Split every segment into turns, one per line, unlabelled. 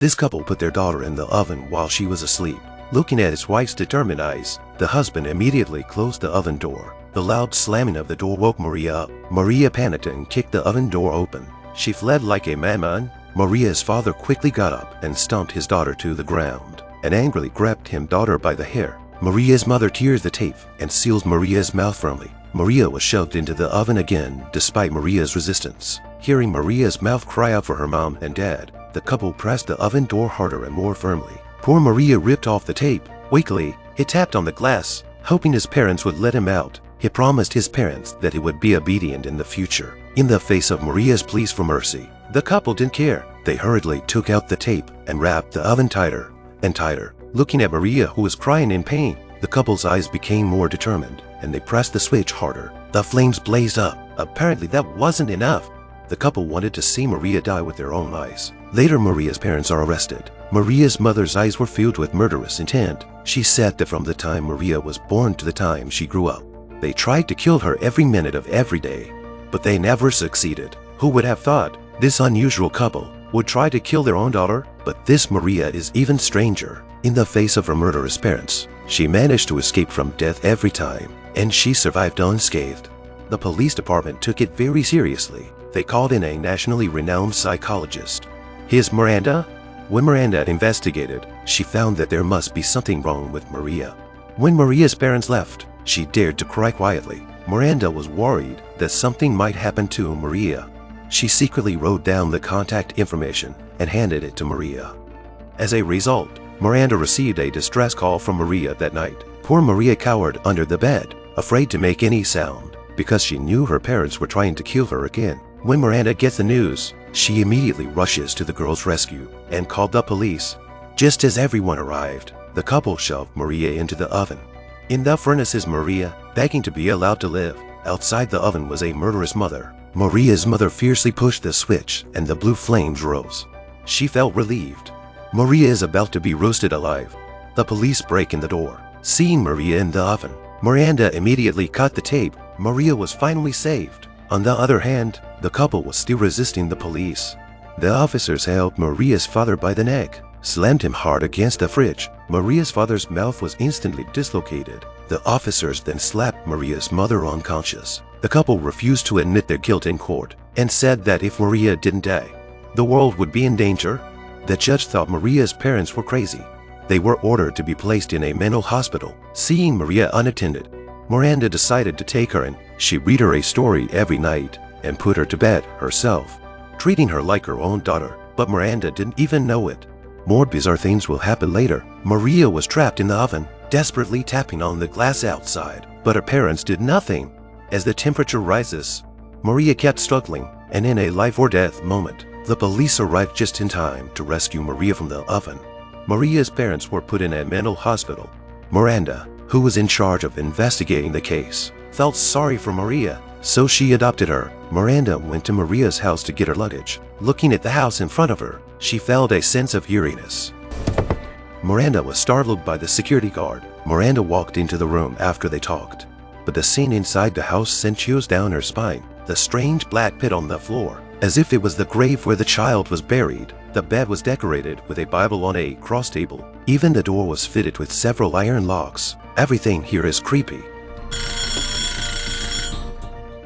This couple put their daughter in the oven while she was asleep. Looking at his wife's determined eyes, the husband immediately closed the oven door. The loud slamming of the door woke Maria up. Maria panicked and kicked the oven door open. She fled like a madman. Maria's father quickly got up and stomped his daughter to the ground and angrily grabbed his daughter by the hair. Maria's mother tears the tape and seals Maria's mouth firmly. Maria was shoved into the oven again despite Maria's resistance. Hearing Maria's mouth cry out for her mom and dad, the couple pressed the oven door harder and more firmly. Poor Maria ripped off the tape. Weakly, he tapped on the glass, hoping his parents would let him out. He promised his parents that he would be obedient in the future. In the face of Maria's pleas for mercy, the couple didn't care. They hurriedly took out the tape and wrapped the oven tighter and tighter. Looking at Maria, who was crying in pain, the couple's eyes became more determined, and they pressed the switch harder. The flames blazed up. Apparently that wasn't enough. The couple wanted to see Maria die with their own eyes. Later, Maria's parents are arrested. Maria's mother's eyes were filled with murderous intent. She said that from the time Maria was born to the time she grew up, they tried to kill her every minute of every day, but they never succeeded. Who would have thought this unusual couple would try to kill their own daughter? But this Maria is even stranger. In the face of her murderous parents, she managed to escape from death every time, and she survived unscathed. The police department took it very seriously. They called in a nationally renowned psychologist. Here's Miranda. When Miranda investigated, she found that there must be something wrong with Maria. When Maria's parents left, she dared to cry quietly. Miranda was worried that something might happen to Maria. She secretly wrote down the contact information and handed it to Maria. As a result, Miranda received a distress call from Maria that night. Poor Maria cowered under the bed, afraid to make any sound, because she knew her parents were trying to kill her again. When Miranda gets the news, she immediately rushes to the girl's rescue and called the police. Just as everyone arrived, the couple shoved Maria into the oven. In the furnace is Maria, begging to be allowed to live. Outside the oven was a murderous mother. Maria's mother fiercely pushed the switch and the blue flames rose. She felt relieved. Maria is about to be roasted alive. The police break in the door. Seeing Maria in the oven, Miranda immediately cut the tape. Maria was finally saved. On the other hand, the couple was still resisting the police. The officers held Maria's father by the neck, slammed him hard against the fridge. Maria's father's mouth was instantly dislocated. The officers then slapped Maria's mother unconscious. The couple refused to admit their guilt in court and said that if Maria didn't die, the world would be in danger. The judge thought Maria's parents were crazy. They were ordered to be placed in a mental hospital. Seeing Maria unattended, Miranda decided to take her in. She read her a story every night and put her to bed herself, treating her like her own daughter. But Miranda didn't even know it. More bizarre things will happen later. Maria was trapped in the oven, desperately tapping on the glass outside, but her parents did nothing. As the temperature rises, Maria kept struggling, and in a life-or-death moment, the police arrived just in time to rescue Maria from the oven. Maria's parents were put in a mental hospital. Miranda, who was in charge of investigating the case, felt sorry for Maria, so she adopted her. Miranda went to Maria's house to get her luggage. Looking at the house in front of her, she felt a sense of eeriness. Miranda was startled by the security guard. Miranda walked into the room after they talked, but the scene inside the house sent chills down her spine. The strange black pit on the floor, as if it was the grave where the child was buried. The bed was decorated with a Bible on a cross table. Even the door was fitted with several iron locks. Everything here is creepy.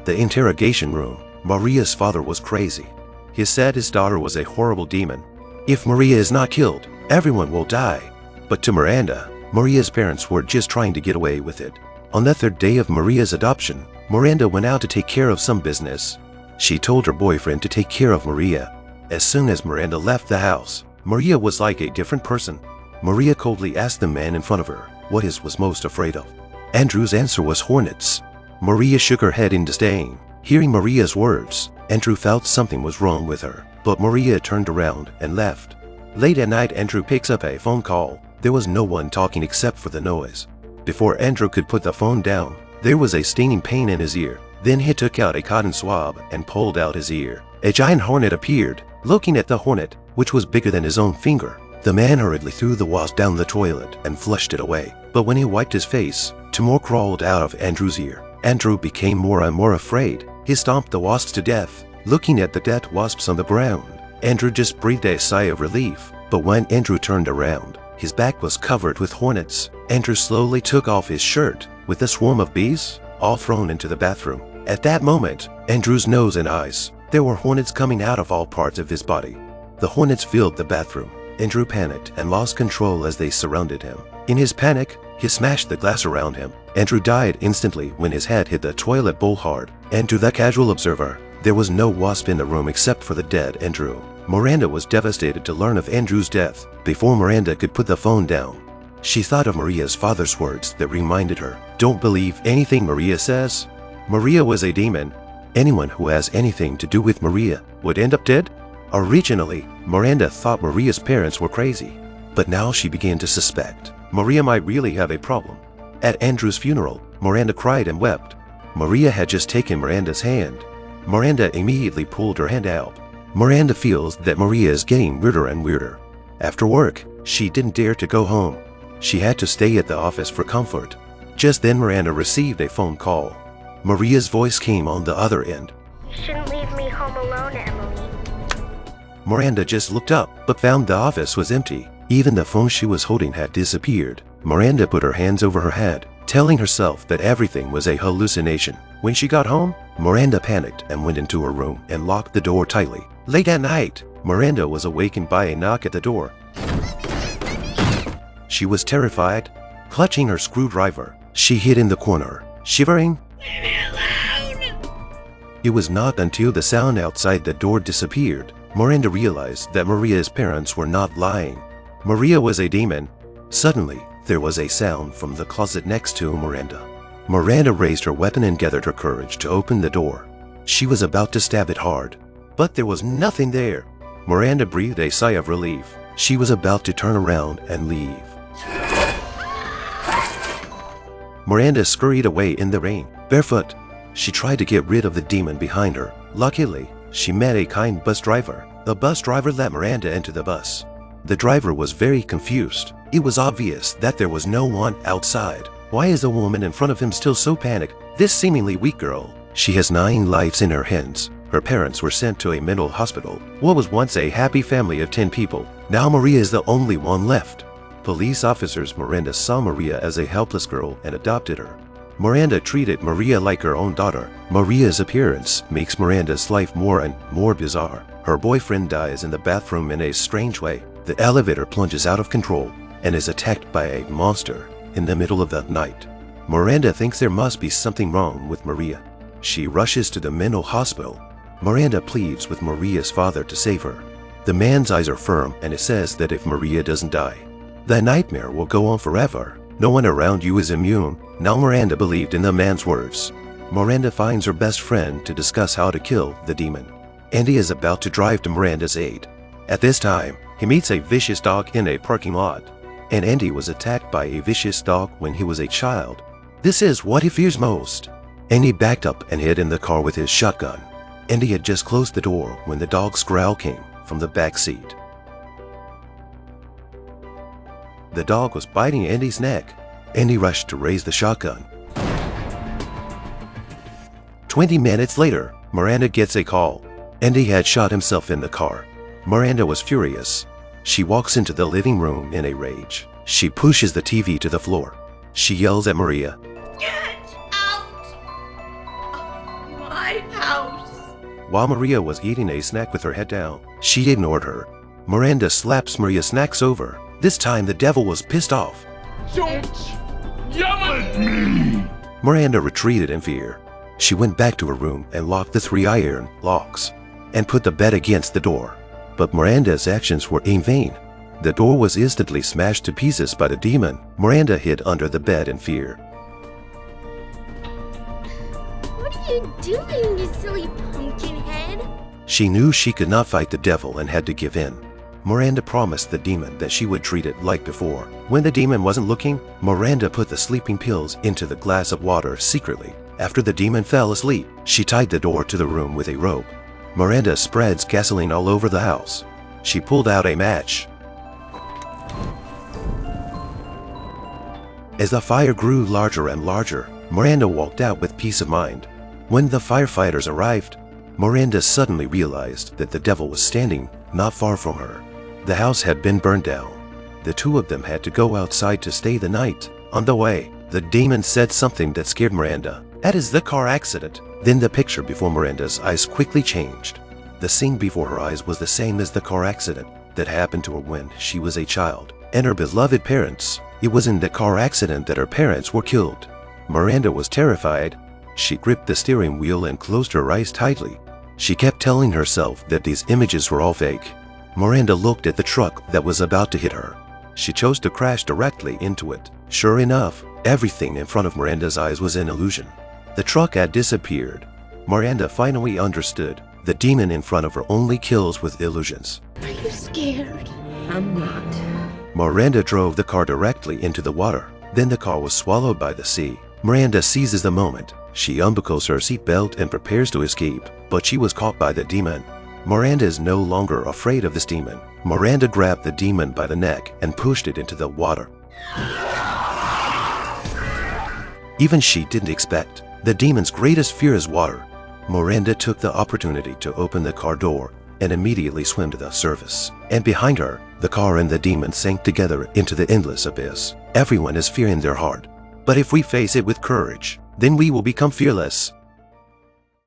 The interrogation room. Maria's father was crazy. He said his daughter was a horrible demon. If Maria is not killed, everyone will die. But to Miranda, Maria's parents were just trying to get away with it. On the third day of Maria's adoption, Miranda went out to take care of some business. She told her boyfriend to take care of Maria. As soon as Miranda left the house, Maria was like a different person. Maria coldly asked the man in front of her what he was most afraid of. Andrew's answer was hornets. Maria shook her head in disdain. Hearing Maria's words, Andrew felt something was wrong with her, but Maria turned around and left. Late at night, Andrew picks up a phone call. There was no one talking except for the noise. Before Andrew could put the phone down, there was a stinging pain in his ear. Then he took out a cotton swab and pulled out his ear. A giant hornet appeared. Looking at the hornet, which was bigger than his own finger, the man hurriedly threw the wasp down the toilet and flushed it away. But when he wiped his face, two more crawled out of Andrew's ear. Andrew became more and more afraid. He stomped the wasps to death. Looking at the dead wasps on the ground, Andrew just breathed a sigh of relief. But when Andrew turned around, his back was covered with hornets. Andrew slowly took off his shirt, with a swarm of bees, all thrown into the bathroom. At that moment, Andrew's nose and eyes, there were hornets coming out of all parts of his body. The hornets filled the bathroom. Andrew panicked and lost control as they surrounded him. In his panic, he smashed the glass around him. Andrew died instantly when his head hit the toilet bowl hard. And to the casual observer, there was no wasp in the room except for the dead Andrew. Miranda was devastated to learn of Andrew's death before Miranda could put the phone down. She thought of Maria's father's words that reminded her, "Don't believe anything Maria says." Maria was a demon. Anyone who has anything to do with Maria would end up dead. Originally, Miranda thought Maria's parents were crazy, but now she began to suspect Maria might really have a problem. At Andrew's funeral, Miranda cried and wept. Maria had just taken Miranda's hand. Miranda immediately pulled her hand out. Miranda feels that Maria is getting weirder and weirder. After work, she didn't dare to go home. She had to stay at the office for comfort. Just then Miranda received a phone call. Maria's voice came on the other end.
"You shouldn't leave me home alone, Emily."
Miranda just looked up, but found the office was empty. Even the phone she was holding had disappeared. Miranda put her hands over her head, telling herself that everything was a hallucination. When she got home, Miranda panicked and went into her room and locked the door tightly. Late at night, Miranda was awakened by a knock at the door. She was terrified. Clutching her screwdriver, she hid in the corner, shivering. "Leave me alone!" It was not until the sound outside the door disappeared, Miranda realized that Maria's parents were not lying. Maria was a demon. Suddenly, there was a sound from the closet next to Miranda. Miranda raised her weapon and gathered her courage to open the door. She was about to stab it hard, but there was nothing there. Miranda breathed a sigh of relief. She was about to turn around and leave. Miranda scurried away in the rain, barefoot. She tried to get rid of the demon behind her. Luckily, she met a kind bus driver. The bus driver let Miranda into the bus. The driver was very confused. It was obvious that there was no one outside. Why is the woman in front of him still so panicked? This seemingly weak girl. She has 9 lives in her hands. Her parents were sent to a mental hospital. What was once a happy family of 10 people, now Maria is the only one left. Police officers Miranda saw Maria as a helpless girl and adopted her. Miranda treated Maria like her own daughter. Maria's appearance makes Miranda's life more and more bizarre. Her boyfriend dies in the bathroom in a strange way. The elevator plunges out of control and is attacked by a monster in the middle of the night. Miranda thinks there must be something wrong with Maria. She rushes to the mental hospital. Miranda pleads with Maria's father to save her. The man's eyes are firm and it says that if Maria doesn't die, the nightmare will go on forever. No one around you is immune. Now Miranda believed in the man's words. Miranda finds her best friend to discuss how to kill the demon. Andy is about to drive to Miranda's aid. At this time, he meets a vicious dog in a parking lot. And Andy was attacked by a vicious dog when he was a child. This is what he fears most. Andy backed up and hid in the car with his shotgun. Andy had just closed the door when the dog's growl came from the back seat. The dog was biting Andy's neck. Andy rushed to raise the shotgun. 20 minutes later, Miranda gets a call. Andy had shot himself in the car. Miranda was furious. She walks into the living room in a rage. She pushes the TV to the floor. She yells at Maria,
"Get out of my house!"
While Maria was eating a snack with her head down, she ignored her. Miranda slaps Maria's snacks over. This time the devil was pissed off.
"Don't yell at me!"
Miranda retreated in fear. She went back to her room and locked the 3 iron locks and put the bed against the door. But Miranda's actions were in vain. The door was instantly smashed to pieces by the demon. Miranda hid under the bed in fear.
"What are you doing, you silly pumpkinhead?"
She knew she could not fight the devil and had to give in. Miranda promised the demon that she would treat it like before. When the demon wasn't looking, Miranda put the sleeping pills into the glass of water secretly. After the demon fell asleep, she tied the door to the room with a rope. Miranda spreads gasoline all over the house. She pulled out a match. As the fire grew larger and larger, Miranda walked out with peace of mind. When the firefighters arrived, Miranda suddenly realized that the devil was standing not far from her. The house had been burned down. The two of them had to go outside to stay the night. On the way, the demon said something that scared Miranda. "That is the car accident." Then the picture before Miranda's eyes quickly changed. The scene before her eyes was the same as the car accident that happened to her when she was a child. And her beloved parents. It was in the car accident that her parents were killed. Miranda was terrified. She gripped the steering wheel and closed her eyes tightly. She kept telling herself that these images were all fake. Miranda looked at the truck that was about to hit her. She chose to crash directly into it. Sure enough, everything in front of Miranda's eyes was an illusion. The truck had disappeared. Miranda finally understood. The demon in front of her only kills with illusions.
Are you scared? I'm not.
Miranda drove the car directly into the water. Then the car was swallowed by the sea. Miranda seizes the moment. She unbuckles her seatbelt and prepares to escape, but she was caught by the demon. Miranda is no longer afraid of this demon. Miranda grabbed the demon by the neck and pushed it into the water. Even she didn't expect. The demon's greatest fear is water. Miranda took the opportunity to open the car door and immediately swim to the surface. And behind her, the car and the demon sank together into the endless abyss. Everyone has fear in their heart. But if we face it with courage, then we will become fearless.